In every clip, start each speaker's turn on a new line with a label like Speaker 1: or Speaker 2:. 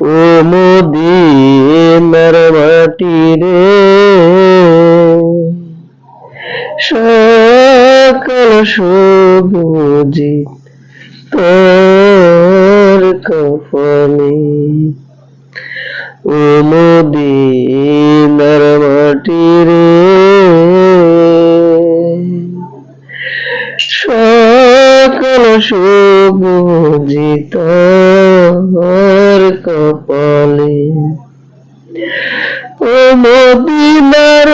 Speaker 1: ও মদিনার মাটি রে, সকল সুখ বুঝি তোর কপালে। ও মদিনার মাটি রে, সকল সুখ বুঝি তোর কপালে। ও মদিনার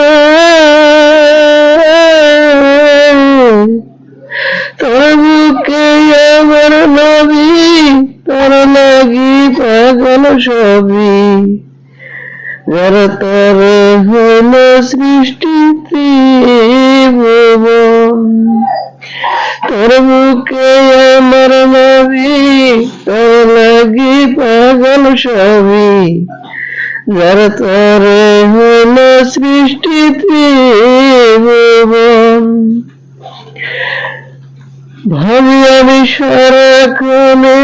Speaker 1: তোর বুকে আমার নবী, তোর লাগি পাগল সবই, যারা তোর হল সৃষ্টি ত্রিভুবন। তোর বুকে আমার নবী, তোর লাগি পাগল সবই, যার তোর হল সৃষ্টি ত্রিভুবন। ভাবি আমি সারাক্ষণে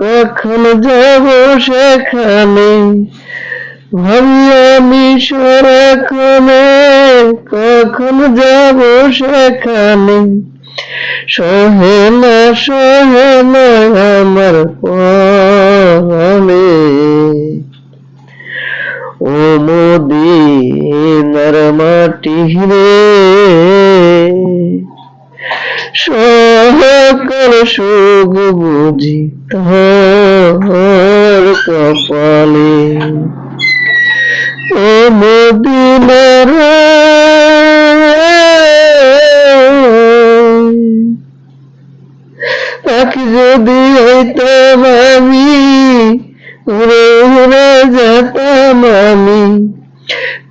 Speaker 1: কখন যাব সেখানে, ভাবি আমি সারাক্ষণে কখন যাব সেখানে। সহে না আমার পরাণে। ও মদিনার মাটি রে, সকল সুখ বুঝি তোর কপালে। ও মদিনার পাখি যদি হইতাম আমি, উড়ে উড়ে যেতাম আমি,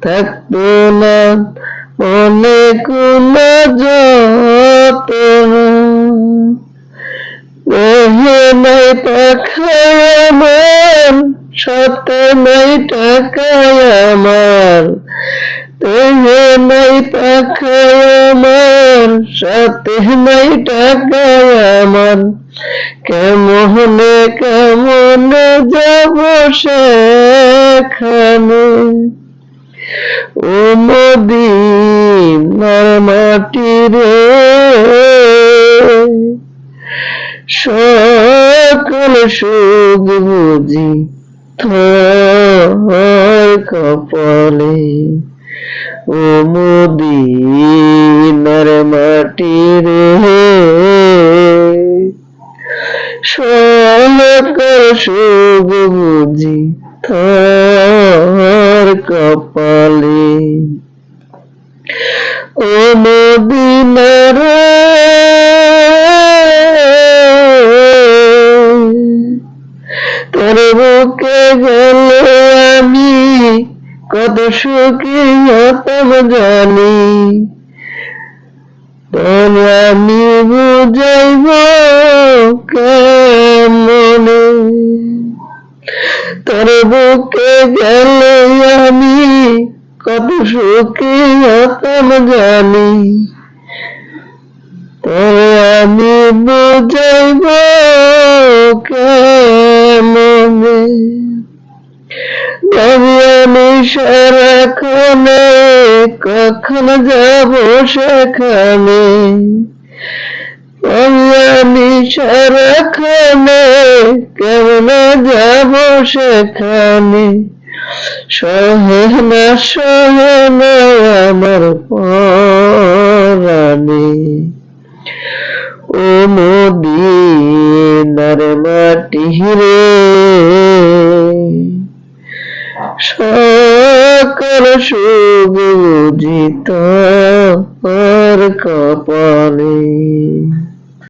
Speaker 1: থাকতো না মনে কোন যতনা। দেহে নাই পাখায় আমার, সাথে নাই টাকায় আমার, দেহে নাই পাখায় আমার, সাথে নাই টাকায় আমার, কেমনে কেমনে যাব সেখানে। ও মদিনার মাটি রে, সকল সুখ বুঝি তোর কপালে। ও মদিনার মাটি রে, সকল সুখ বুঝি তোর কপালে। ও মদিনার তোর বুকে গেলে আমি কত সুখী হতাম জানি, তোর আমি বুঝাইব কেমনে। তোর বুকে গেলে আমি কত সুখী হতাম জানি, তোর আমি বুঝাইব কেমনে। ভাবি আমি সারাক্ষণে কখন যাব সেখানে, আমি সারাক্ষণে কেমনে যাব সেখানে। সহে না আমার পরাণে। ও মদিনার মাটি রে, সকল সুখ বুঝি তোর কপালে।